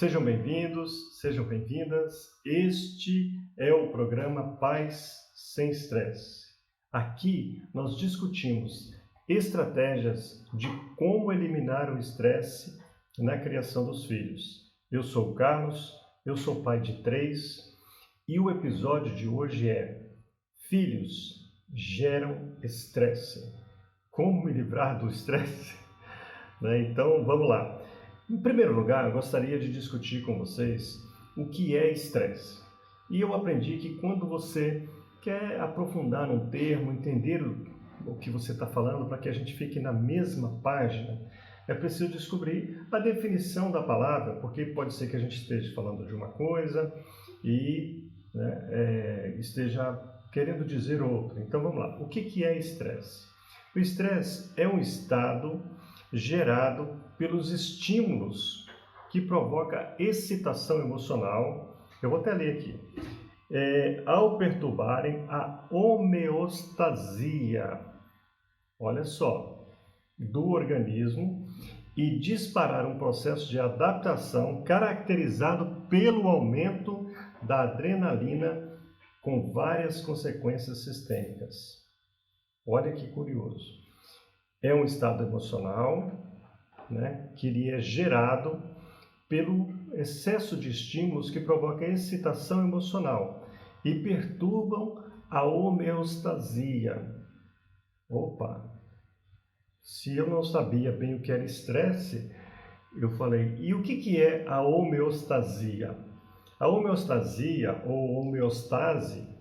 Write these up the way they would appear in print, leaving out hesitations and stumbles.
Sejam bem-vindos, sejam bem-vindas. Este é o programa Pais Sem Estresse. Aqui nós discutimos estratégias de como eliminar o estresse na criação dos filhos. Eu sou o Carlos, eu sou pai de 3 e o episódio de hoje é Filhos geram estresse. Como me livrar do estresse? Então vamos lá. Em primeiro lugar, eu gostaria de discutir com vocês o que é estresse. E eu aprendi que quando você quer aprofundar num termo, entender o que você está falando, para que a gente fique na mesma página, é preciso descobrir a definição da palavra, porque pode ser que a gente esteja falando de uma coisa e esteja querendo dizer outra. Então vamos lá. O que é estresse? O estresse é um estado gerado pelos estímulos que provoca excitação emocional. Eu vou até ler aqui. Ao perturbarem a homeostasia, olha só, do organismo e disparar um processo de adaptação caracterizado pelo aumento da adrenalina com várias consequências sistêmicas. Olha que curioso. É um estado emocional, que ele é gerado pelo excesso de estímulos que provoca excitação emocional e perturbam a homeostasia. Opa! Se eu não sabia bem o que era estresse, eu falei, e o que é a homeostasia? A homeostasia ou homeostase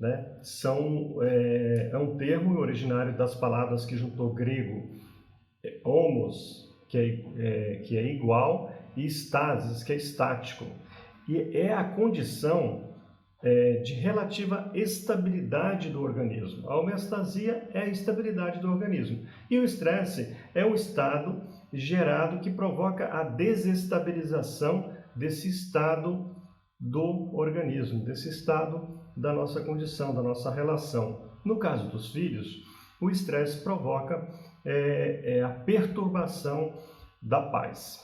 é um termo originário das palavras que juntou grego homos, que é igual, e stasis, que é estático. E é a condição de relativa estabilidade do organismo. A homeostasia é a estabilidade do organismo. E o estresse é um estado gerado que provoca a desestabilização desse estado do organismo, desse estado da nossa condição, da nossa relação. No caso dos filhos, o estresse provoca a perturbação da paz.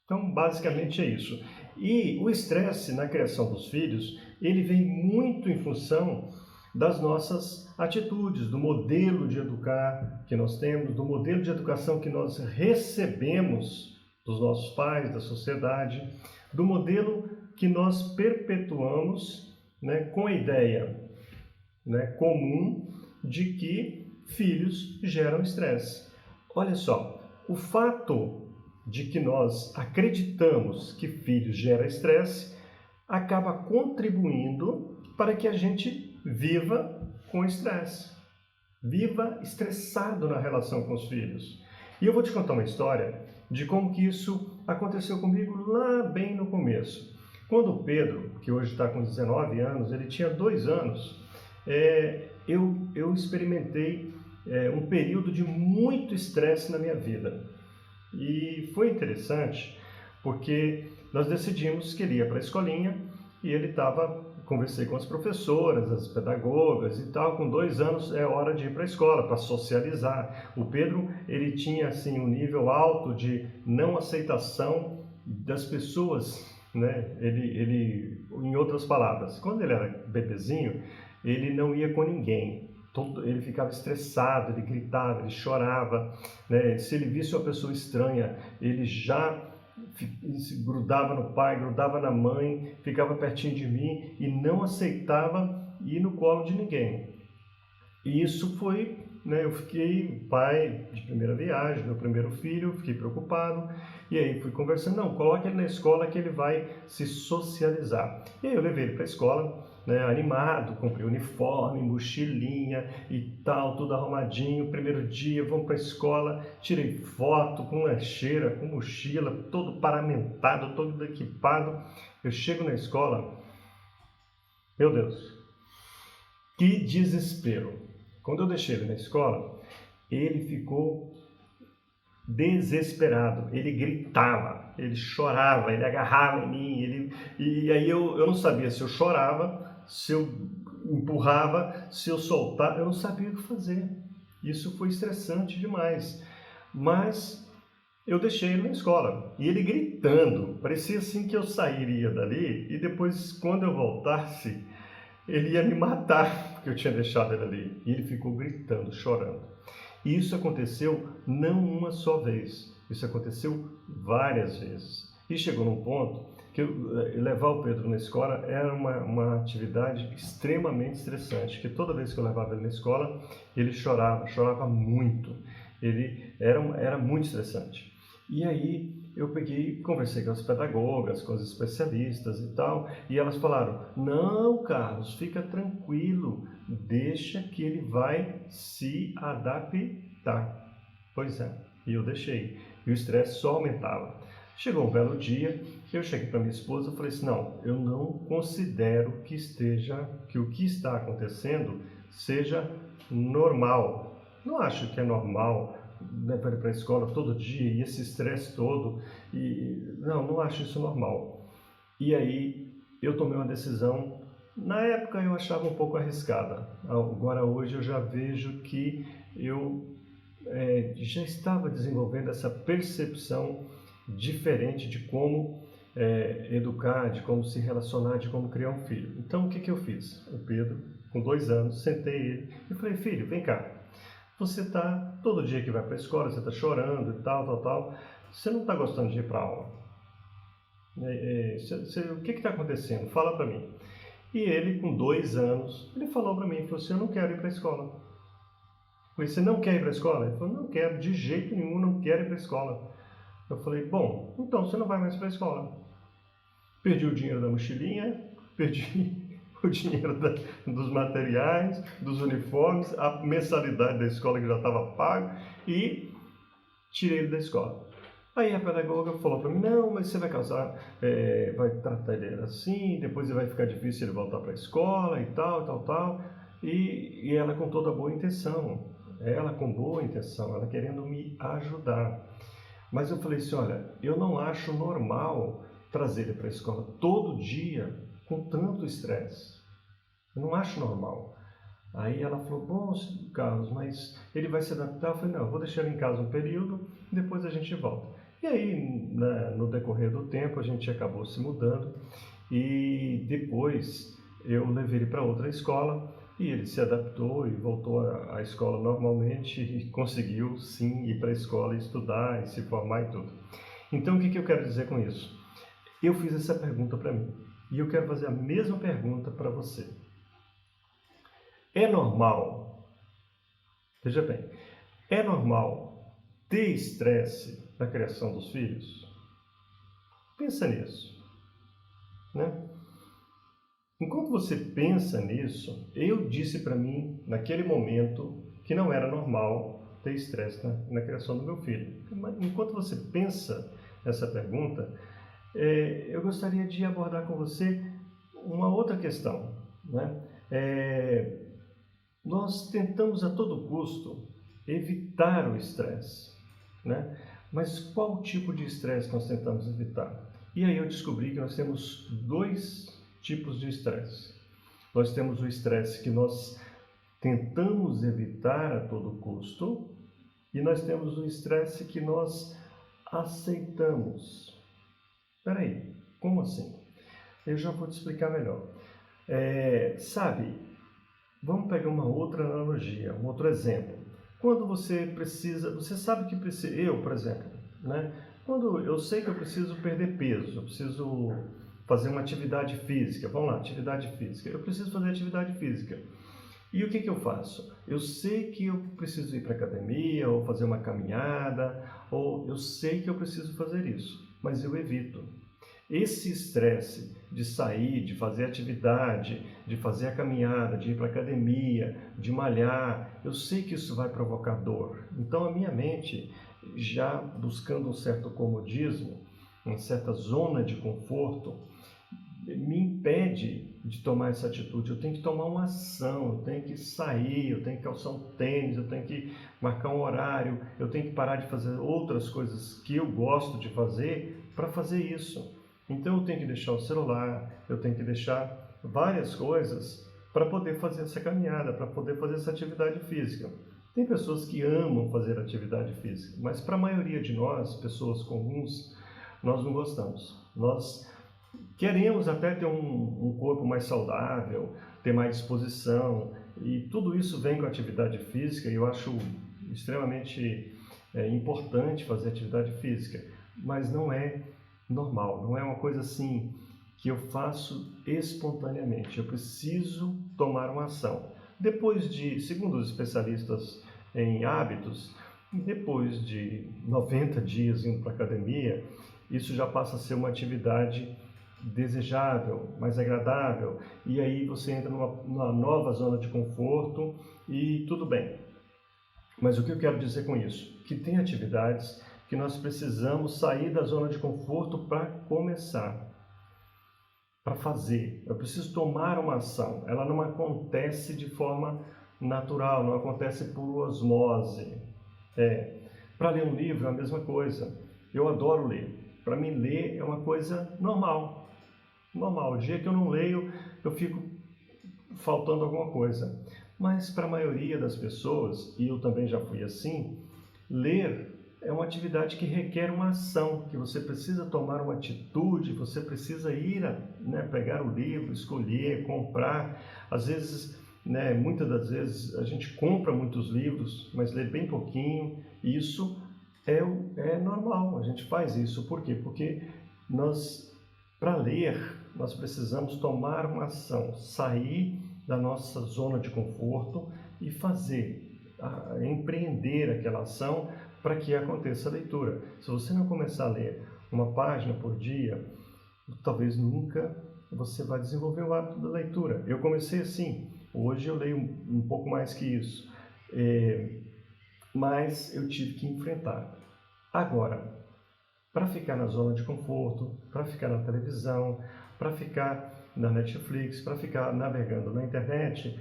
Então, basicamente é isso. E o estresse na criação dos filhos, ele vem muito em função das nossas atitudes, do modelo de educar que nós temos, do modelo de educação que nós recebemos dos nossos pais, da sociedade, do modelo que nós perpetuamos com a ideia comum de que filhos geram estresse. Olha só, o fato de que nós acreditamos que filhos geram estresse acaba contribuindo para que a gente viva com estresse, viva estressado na relação com os filhos. E eu vou te contar uma história de como que isso aconteceu comigo lá bem no começo. Quando o Pedro, que hoje está com 19 anos, ele tinha 2 anos, eu experimentei um período de muito estresse na minha vida. E foi interessante porque nós decidimos que ele ia para a escolinha e ele conversei com as professoras, as pedagogas e tal, com 2 anos é hora de ir para a escola, para socializar. O Pedro, ele tinha assim um nível alto de não aceitação das pessoas, Ele, em outras palavras, quando ele era bebezinho, ele não ia com ninguém. Ele ficava estressado, ele gritava, ele chorava, Se ele visse uma pessoa estranha, ele já se grudava no pai, grudava na mãe, ficava pertinho de mim e não aceitava ir no colo de ninguém. E isso foi, eu fiquei pai de primeira viagem, meu primeiro filho, fiquei preocupado, e aí fui conversando, não, coloque ele na escola que ele vai se socializar. E aí eu levei ele para a escola, animado, comprei uniforme, mochilinha e tal, tudo arrumadinho. Primeiro dia, vamos para a escola, tirei foto com lancheira, com mochila, todo paramentado, todo equipado. Eu chego na escola, meu Deus, que desespero. Quando eu deixei ele na escola, ele ficou desesperado, ele gritava, ele chorava, ele agarrava em mim, e aí eu não sabia se eu chorava, se eu empurrava, se eu soltava, eu não sabia o que fazer. Isso foi estressante demais, mas eu deixei ele na escola. E ele gritando, parecia assim que eu sairia dali e depois, quando eu voltasse, ele ia me matar, porque eu tinha deixado ele ali. E ele ficou gritando, chorando. E isso aconteceu não uma só vez, isso aconteceu várias vezes. E chegou num ponto que levar o Pedro na escola era uma atividade extremamente estressante, que toda vez que eu levava ele na escola, ele chorava, chorava muito. Ele era muito estressante. E aí eu peguei, conversei com as pedagogas, com as especialistas e tal, e elas falaram: não, Carlos, fica tranquilo, deixa que ele vai se adaptar. Pois é, e eu deixei. E o estresse só aumentava. Chegou um belo dia, eu cheguei para minha esposa e falei assim: não, eu não considero que o que está acontecendo seja normal. Não acho que é normal levar ele para a escola todo dia e esse estresse todo. E não acho isso normal. E aí eu tomei uma decisão. Na época eu achava um pouco arriscada. Agora hoje eu já vejo que eu já estava desenvolvendo essa percepção diferente de como educar, de como se relacionar, de como criar um filho. Então o que, que eu fiz? O Pedro, com 2 anos, sentei ele e falei: filho, vem cá. Você está todo dia que vai para a escola, você está chorando e tal. Você não está gostando de ir para a aula. O que está acontecendo? Fala para mim. E ele, com 2 anos, ele falou para mim, falou assim: eu não quero ir para a escola. Eu falei: você não quer ir para a escola? Ele falou: não quero, de jeito nenhum, não quero ir para a escola. Eu falei: bom, então você não vai mais para a escola. Perdi o dinheiro da mochilinha, perdi o dinheiro dos materiais, dos uniformes, a mensalidade da escola que já estava paga e tirei ele da escola. Aí a pedagoga falou para mim: não, mas você vai casar, vai tratar ele assim, depois vai ficar difícil ele voltar para a escola e tal. E ela com toda boa intenção, ela querendo me ajudar. Mas eu falei assim: olha, eu não acho normal trazer ele para a escola todo dia com tanto estresse. Eu não acho normal. Aí ela falou: bom, Carlos, mas ele vai se adaptar? Eu falei: não, eu vou deixar ele em casa um período e depois a gente volta. E aí, no decorrer do tempo, a gente acabou se mudando e depois eu levei ele para outra escola e ele se adaptou e voltou à escola normalmente e conseguiu sim ir para a escola e estudar e se formar e tudo. Então, o que eu quero dizer com isso? Eu fiz essa pergunta para mim e eu quero fazer a mesma pergunta para você. É normal, veja bem, é normal ter estresse na criação dos filhos? Pensa nisso, né? Enquanto você pensa nisso, eu disse para mim, naquele momento, que não era normal ter estresse na criação do meu filho. Enquanto você pensa essa pergunta, eu gostaria de abordar com você uma outra questão, né? Nós tentamos a todo custo evitar o estresse, né? Mas qual tipo de estresse nós tentamos evitar? E aí eu descobri que nós temos 2 tipos de estresse. Nós temos o estresse que nós tentamos evitar a todo custo e nós temos o estresse que nós aceitamos. Espera aí, como assim? Eu já vou te explicar melhor. Sabe, vamos pegar uma outra analogia, um outro exemplo. Quando você precisa, você sabe que precisa, eu, por exemplo, né? Quando eu sei que eu preciso perder peso, eu preciso fazer uma atividade física, vamos lá, atividade física, eu preciso fazer atividade física. E o que eu faço? Eu sei que eu preciso ir para a academia, ou fazer uma caminhada, ou eu sei que eu preciso fazer isso, mas eu evito. Esse estresse de sair, de fazer atividade, de fazer a caminhada, de ir para a academia, de malhar, eu sei que isso vai provocar dor. Então a minha mente, já buscando um certo comodismo, uma certa zona de conforto, me impede de tomar essa atitude. Eu tenho que tomar uma ação, eu tenho que sair, eu tenho que calçar um tênis, eu tenho que marcar um horário, eu tenho que parar de fazer outras coisas que eu gosto de fazer para fazer isso. Então eu tenho que deixar o celular, eu tenho que deixar várias coisas para poder fazer essa caminhada, para poder fazer essa atividade física. Tem pessoas que amam fazer atividade física, mas para a maioria de nós, pessoas comuns, nós não gostamos. Nós queremos até ter um corpo mais saudável, ter mais disposição, e tudo isso vem com a atividade física, e eu acho extremamente importante fazer atividade física, mas não é normal, não é uma coisa assim que eu faço espontaneamente, eu preciso tomar uma ação. Depois de, segundo os especialistas em hábitos, depois de 90 dias indo para a academia, isso já passa a ser uma atividade desejável, mais agradável, e aí você entra numa nova zona de conforto e tudo bem. Mas o que eu quero dizer com isso? Que tem atividades que nós precisamos sair da zona de conforto para começar, para fazer. Eu preciso tomar uma ação. Ela não acontece de forma natural, não acontece por osmose. Para ler um livro é a mesma coisa. Eu adoro ler. Para mim, ler é uma coisa normal. Normal. O dia que eu não leio, eu fico faltando alguma coisa. Mas para a maioria das pessoas, e eu também já fui assim, ler é uma atividade que requer uma ação, que você precisa tomar uma atitude, você precisa ir, pegar o livro, escolher, comprar. Às vezes, muitas das vezes, a gente compra muitos livros, mas lê bem pouquinho, e isso é normal, a gente faz isso. Por quê? Porque para ler, nós precisamos tomar uma ação, sair da nossa zona de conforto e empreender aquela ação para que aconteça a leitura. Se você não começar a ler uma página por dia, talvez nunca você vai desenvolver o hábito da leitura. Eu comecei assim, hoje eu leio um pouco mais que isso, mas eu tive que enfrentar. Agora, para ficar na zona de conforto, para ficar na televisão, para ficar na Netflix, para ficar navegando na internet,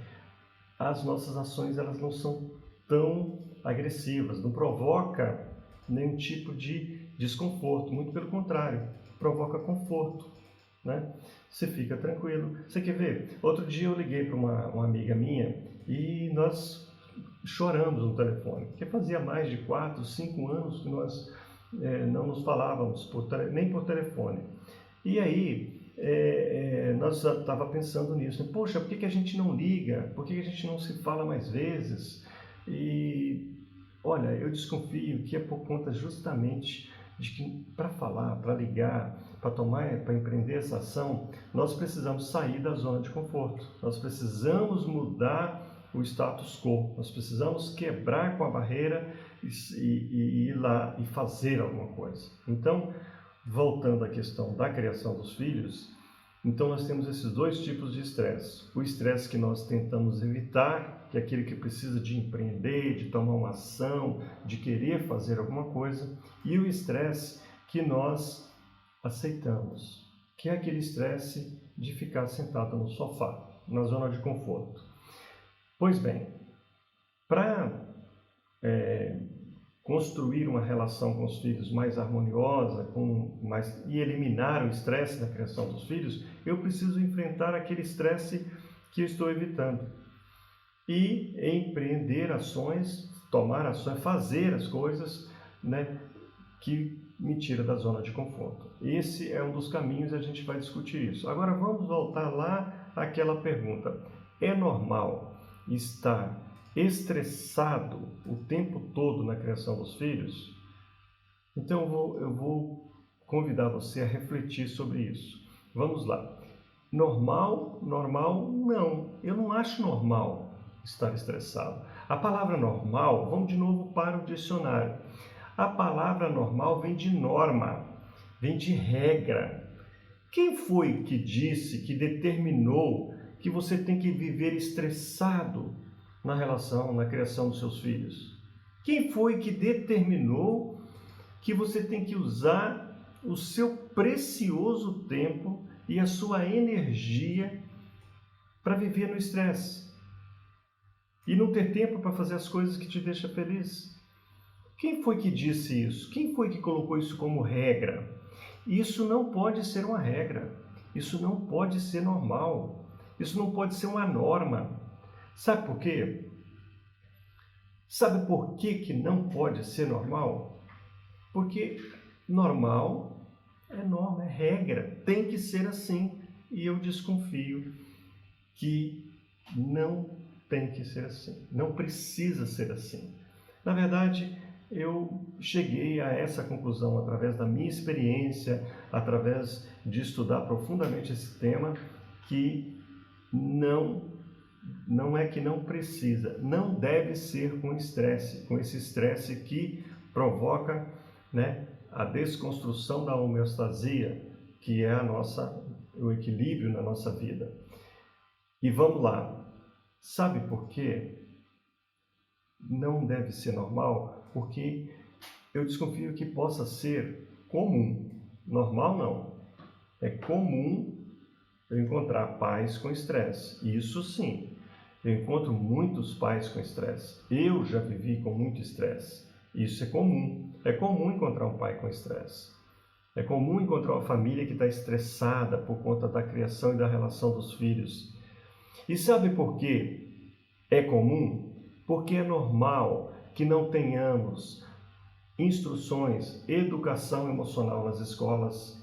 as nossas ações elas não são tão agressivas, não provoca nenhum tipo de desconforto, muito pelo contrário, provoca conforto, né? Você fica tranquilo. Você quer ver? Outro dia eu liguei para uma amiga minha e nós choramos no telefone, porque fazia mais de 4, 5 anos que nós não nos falávamos nem por telefone. E aí nós estava pensando nisso, né? Poxa, por que a gente não liga? Por que a gente não se fala mais vezes? E olha, eu desconfio que é por conta justamente de que para falar, para ligar, para empreender essa ação, nós precisamos sair da zona de conforto. Nós precisamos mudar o status quo. Nós precisamos quebrar com a barreira e ir lá e fazer alguma coisa. Então, voltando à questão da criação dos filhos, então nós temos esses dois tipos de estresse. O estresse que nós tentamos evitar, que é aquele que precisa de empreender, de tomar uma ação, de querer fazer alguma coisa, e o estresse que nós aceitamos, que é aquele estresse de ficar sentado no sofá, na zona de conforto. Pois bem, para construir uma relação com os filhos mais harmoniosa e eliminar o estresse da criação dos filhos, eu preciso enfrentar aquele estresse que eu estou evitando e empreender ações, tomar ações, fazer as coisas, que me tira da zona de conforto. Esse é um dos caminhos e a gente vai discutir isso. Agora vamos voltar lá àquela pergunta. É normal estar estressado o tempo todo na criação dos filhos? Então eu vou convidar você a refletir sobre isso. Vamos lá. Normal? Normal? Não. Eu não acho normal estar estressado. A palavra normal, vamos de novo para o dicionário. A palavra normal vem de norma, vem de regra. Quem foi que disse, que determinou que você tem que viver estressado na criação dos seus filhos? Quem foi que determinou que você tem que usar o seu precioso tempo e a sua energia para viver no estresse e não ter tempo para fazer as coisas que te deixam feliz? Quem foi que disse isso? Quem foi que colocou isso como regra? Isso não pode ser uma regra, isso não pode ser normal, isso não pode ser uma norma. Sabe por quê? Sabe por que que não pode ser normal? Porque normal é norma, é regra, tem que ser assim. E eu desconfio que não tem que ser assim, não precisa ser assim. Na verdade, eu cheguei a essa conclusão através da minha experiência, através de estudar profundamente esse tema, que não é que não precisa, não deve ser com estresse, com esse estresse que provoca, né, a desconstrução da homeostasia, que é o equilíbrio na nossa vida. E vamos lá, sabe por quê? Não deve ser normal, porque eu desconfio que possa ser comum. Normal não. É comum eu encontrar pais com estresse. Isso sim. Eu encontro muitos pais com estresse. Eu já vivi com muito estresse. Isso é comum. É comum encontrar um pai com estresse. É comum encontrar uma família que está estressada por conta da criação e da relação dos filhos. E sabe por quê é comum? Porque é normal que não tenhamos instruções, educação emocional nas escolas.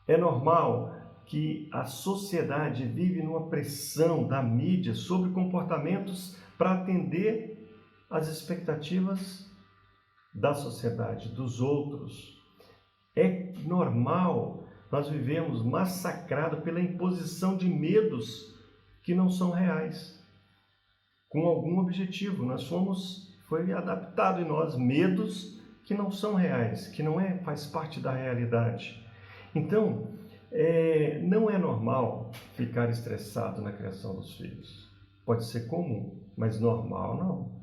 É normal que a sociedade vive numa pressão da mídia sobre comportamentos para atender às expectativas da sociedade, dos outros. É normal nós vivemos massacrados pela imposição de medos que não são reais, com algum objetivo. Foi adaptado em nós medos que não são reais, que não faz parte da realidade. Então, não é normal ficar estressado na criação dos filhos. Pode ser comum, mas normal não.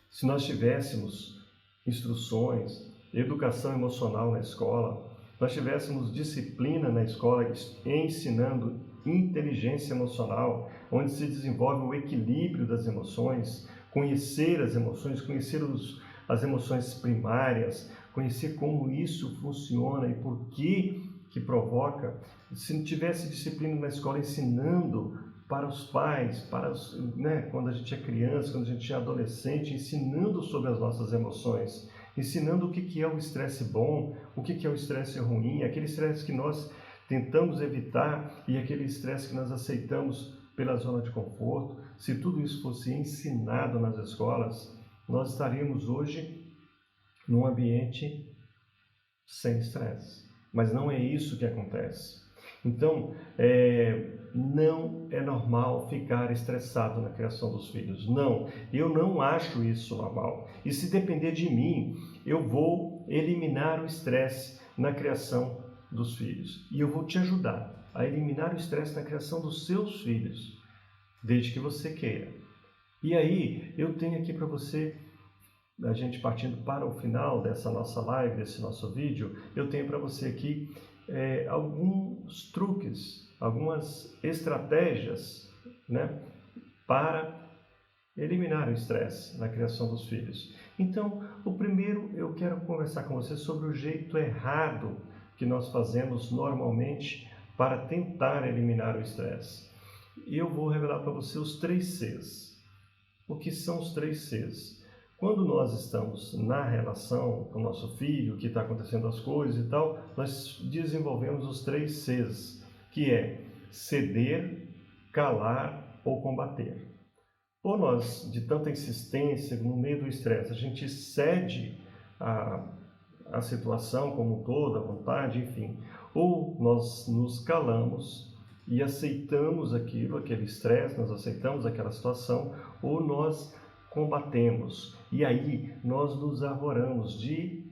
Se nós tivéssemos instruções, educação emocional na escola, nós tivéssemos disciplina na escola ensinando inteligência emocional, onde se desenvolve o equilíbrio das emoções, conhecer as emoções, as emoções primárias, conhecer como isso funciona e por que provoca. Se tivesse disciplina na escola ensinando para os pais, quando a gente é criança, quando a gente é adolescente, ensinando sobre as nossas emoções, ensinando o que é o estresse bom, o que é o estresse ruim, aquele estresse que nós tentamos evitar e aquele estresse que nós aceitamos pela zona de conforto. Se tudo isso fosse ensinado nas escolas, nós estaríamos hoje num ambiente sem estresse. Mas não é isso que acontece. Então, não é normal ficar estressado na criação dos filhos. Não, eu não acho isso normal. E se depender de mim, eu vou eliminar o estresse na criação dos filhos. E eu vou te ajudar a eliminar o estresse na criação dos seus filhos, desde que você queira. E aí, eu tenho aqui para você, a gente partindo para o final dessa nossa live, desse nosso vídeo, eu tenho para você aqui alguns truques, algumas estratégias, né, para eliminar o estresse na criação dos filhos. Então, o primeiro, eu quero conversar com você sobre o jeito errado que nós fazemos normalmente para tentar eliminar o estresse. E eu vou revelar para você os 3 Cs. O que são os 3 Cs? Quando nós estamos na relação com o nosso filho, que está acontecendo as coisas e tal, nós desenvolvemos os 3 Cs, que é ceder, calar ou combater. Ou nós, de tanta insistência, no meio do estresse, a gente cede a situação como um todo, a vontade, enfim. Ou nós nos calamos e aceitamos aquele estresse, nós aceitamos aquela situação, ou nós combatemos. E aí nós nos arvoramos de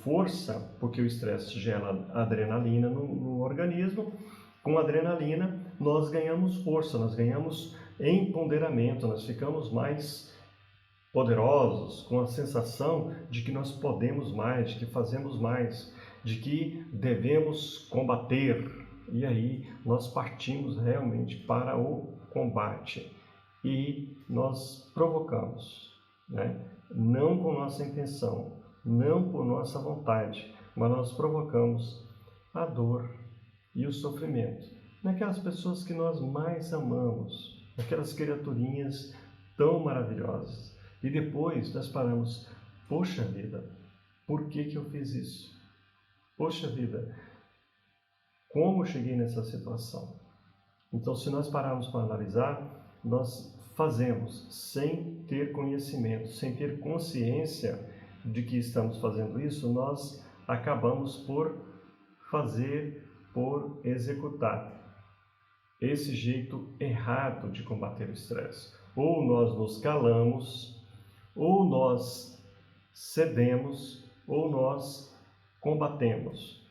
força, porque o estresse gera adrenalina no organismo. Com adrenalina nós ganhamos força, nós ganhamos empoderamento, nós ficamos mais poderosos, com a sensação de que nós podemos mais, de que fazemos mais, de que devemos combater. E aí nós partimos realmente para o combate e nós provocamos, não com nossa intenção, não por nossa vontade, mas nós provocamos a dor e o sofrimento naquelas pessoas que nós mais amamos, aquelas criaturinhas tão maravilhosas. E depois nós paramos, poxa vida, por que eu fiz isso? Poxa vida, como eu cheguei nessa situação? Então, se nós pararmos para analisar, nós fazemos sem ter conhecimento, sem ter consciência de que estamos fazendo isso, nós acabamos por fazer, por executar esse jeito errado de combater o estresse. Ou nós nos calamos, ou nós cedemos, ou nós combatemos.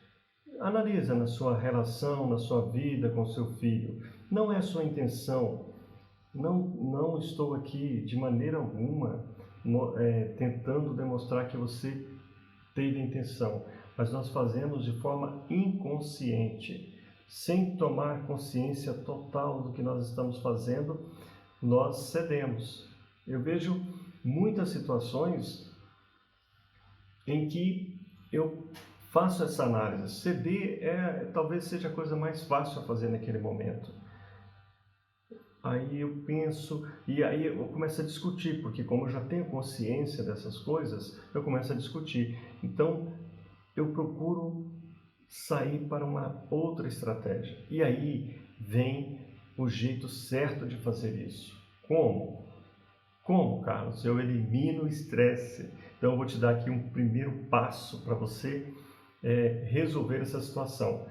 Analisa na sua relação, na sua vida com seu filho. Não é sua intenção. Não estou aqui de maneira alguma tentando demonstrar que você teve intenção, mas nós fazemos de forma inconsciente, sem tomar consciência total do que nós estamos fazendo, nós cedemos. Eu vejo muitas situações em que eu faço essa análise. Ceder talvez seja a coisa mais fácil a fazer naquele momento. Aí eu penso, e aí eu começo a discutir, porque como eu já tenho consciência dessas coisas, eu começo a discutir. Então, eu procuro sair para uma outra estratégia. E aí vem o jeito certo de fazer isso. Como? Como, Carlos? Eu elimino o estresse. Então, eu vou te dar aqui um primeiro passo para você resolver essa situação.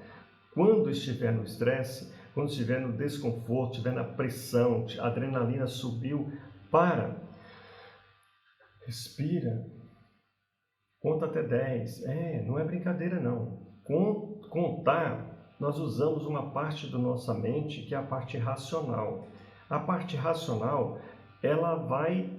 Quando estiver no estresse, quando estiver no desconforto, estiver na pressão, a adrenalina subiu, respira, conta até 10. Não é brincadeira não. Contar, nós usamos uma parte da nossa mente que é a parte racional. A parte racional, ela vai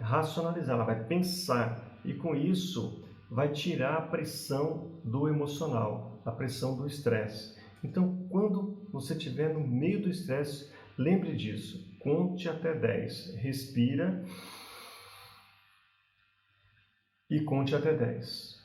racionalizar, ela vai pensar e com isso vai tirar a pressão do emocional, a pressão do estresse. Então, quando você estiver no meio do estresse, lembre disso, conte até 10, respira e conte até 10.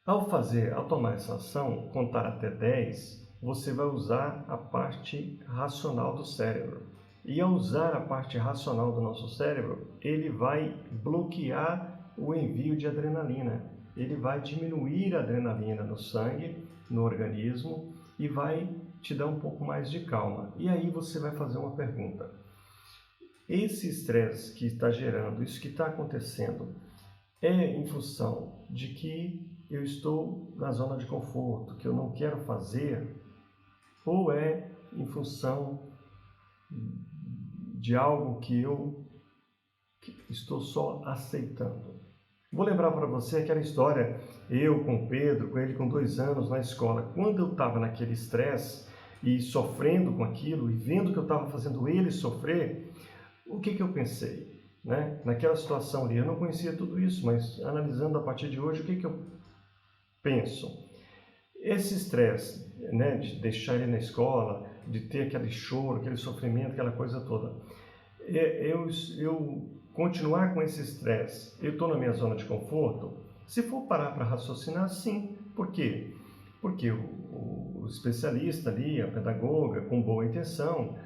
Ao tomar essa ação, contar até 10, você vai usar a parte racional do cérebro. E ao usar a parte racional do nosso cérebro, ele vai bloquear o envio de adrenalina. Ele vai diminuir a adrenalina no sangue, no organismo, e vai te dar um pouco mais de calma. E aí você vai fazer uma pergunta. Esse estresse que está gerando, isso que está acontecendo, é em função de que eu estou na zona de conforto, que eu não quero fazer, ou é em função de algo que eu estou só aceitando? Vou lembrar para você aquela história, eu com o Pedro, com ele com 2 anos na escola. Quando eu estava naquele estresse e sofrendo com aquilo e vendo que eu estava fazendo ele sofrer, o que eu pensei? Naquela situação ali, eu não conhecia tudo isso, mas analisando a partir de hoje, o que eu penso? Esse estresse, de deixar ele na escola, de ter aquele choro, aquele sofrimento, aquela coisa toda, eu continuar com esse estresse, eu estou na minha zona de conforto? Se for parar para raciocinar, sim. Por quê? Porque o especialista ali, a pedagoga, com boa intenção,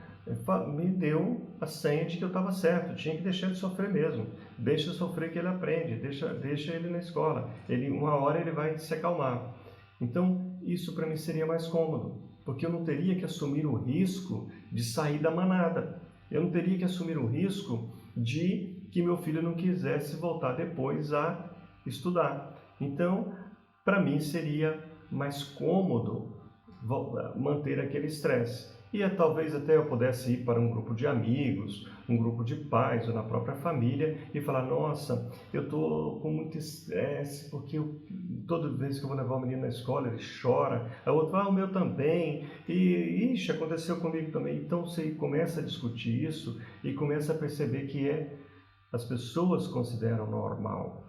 me deu a senha de que eu estava certo, tinha que deixar ele sofrer mesmo. Deixa sofrer que ele aprende, deixa ele na escola. Uma hora ele vai se acalmar. Então, isso para mim seria mais cômodo, porque eu não teria que assumir o risco de sair da manada. Eu não teria que assumir o risco de que meu filho não quisesse voltar depois a estudar. Então, para mim seria mais cômodo manter aquele estresse. E talvez até eu pudesse ir para um grupo de amigos, um grupo de pais ou na própria família e falar, nossa, eu estou com muito estresse porque toda vez que eu vou levar o menino na escola ele chora, a outra, o meu também, e ixi, aconteceu comigo também. Então você começa a discutir isso e começa a perceber que as pessoas consideram normal.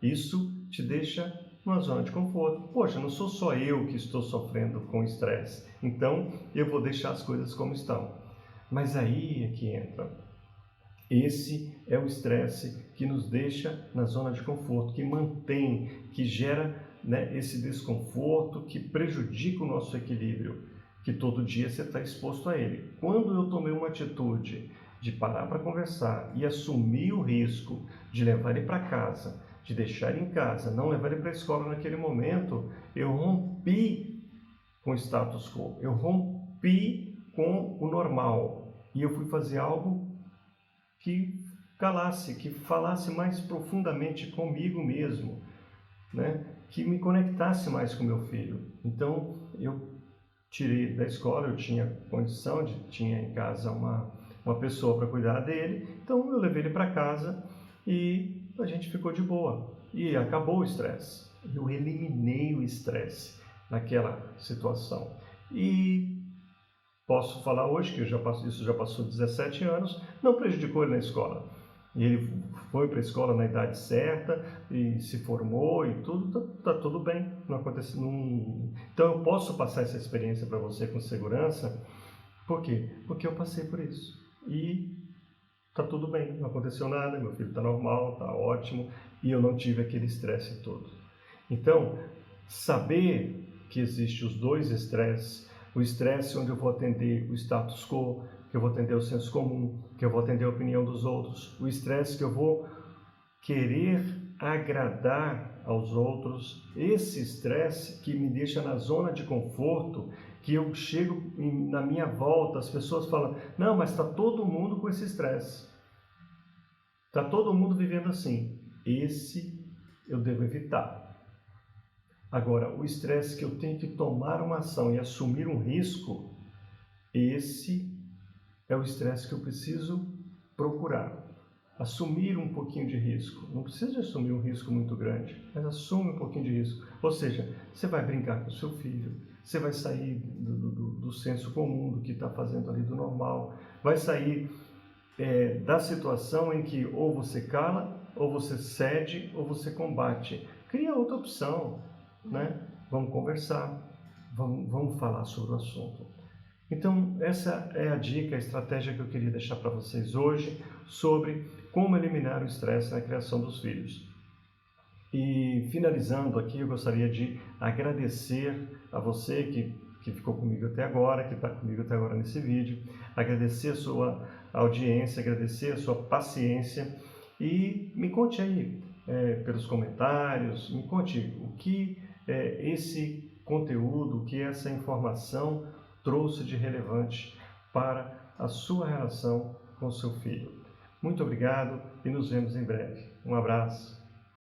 Isso te deixa numa zona de conforto. Poxa, não sou só eu que estou sofrendo com estresse, então eu vou deixar as coisas como estão. Mas aí é que entra. Esse é o estresse que nos deixa na zona de conforto, que mantém, que gera esse desconforto, que prejudica o nosso equilíbrio. que todo dia você está exposto a ele. Quando eu tomei uma atitude de parar para conversar e assumir o risco de levar ele para casa, de deixar ele em casa, não levar ele para a escola naquele momento, eu rompi com o status quo, eu rompi com o normal e eu fui fazer algo que calasse, que falasse mais profundamente comigo mesmo, né? Que me conectasse mais com meu filho. Então eu tirei da escola, eu tinha condição tinha em casa uma pessoa para cuidar dele, então eu levei ele para casa e a gente ficou de boa. E acabou o estresse. Eu eliminei o estresse naquela situação. E posso falar hoje que isso já passou 17 anos, não prejudicou ele na escola. E ele foi para a escola na idade certa e se formou e tudo, tá tudo bem. Não acontece, não... Então eu posso passar essa experiência para você com segurança. Por quê? Porque eu passei por isso. E tá tudo bem, não aconteceu nada, meu filho está normal, está ótimo e eu não tive aquele estresse todo. Então, saber que existe os dois estresses, o estresse onde eu vou atender o status quo, que eu vou atender o senso comum, que eu vou atender a opinião dos outros, o estresse que eu vou querer agradar aos outros, esse estresse que me deixa na zona de conforto, que eu chego na minha volta, as pessoas falam, não, mas está todo mundo com esse estresse, está todo mundo vivendo assim, esse eu devo evitar. Agora, o estresse que eu tenho que tomar uma ação e assumir um risco, esse é o estresse que eu preciso procurar. Assumir um pouquinho de risco. Não precisa assumir um risco muito grande, mas assume um pouquinho de risco. Ou seja, você vai brincar com o seu filho, você vai sair do senso comum, do que está fazendo ali do normal, vai sair da situação em que ou você cala, ou você cede, ou você combate. Cria outra opção, né? Vamos conversar, vamos falar sobre o assunto. Então, essa é a dica, a estratégia que eu queria deixar para vocês hoje sobre como eliminar o estresse na criação dos filhos. E finalizando aqui, eu gostaria de agradecer a você que ficou comigo até agora, que está comigo até agora nesse vídeo, agradecer a sua audiência, agradecer a sua paciência e me conte aí pelos comentários, me conte o que esse conteúdo, o que essa informação trouxe de relevante para a sua relação com o seu filho. Muito obrigado e nos vemos em breve. Um abraço.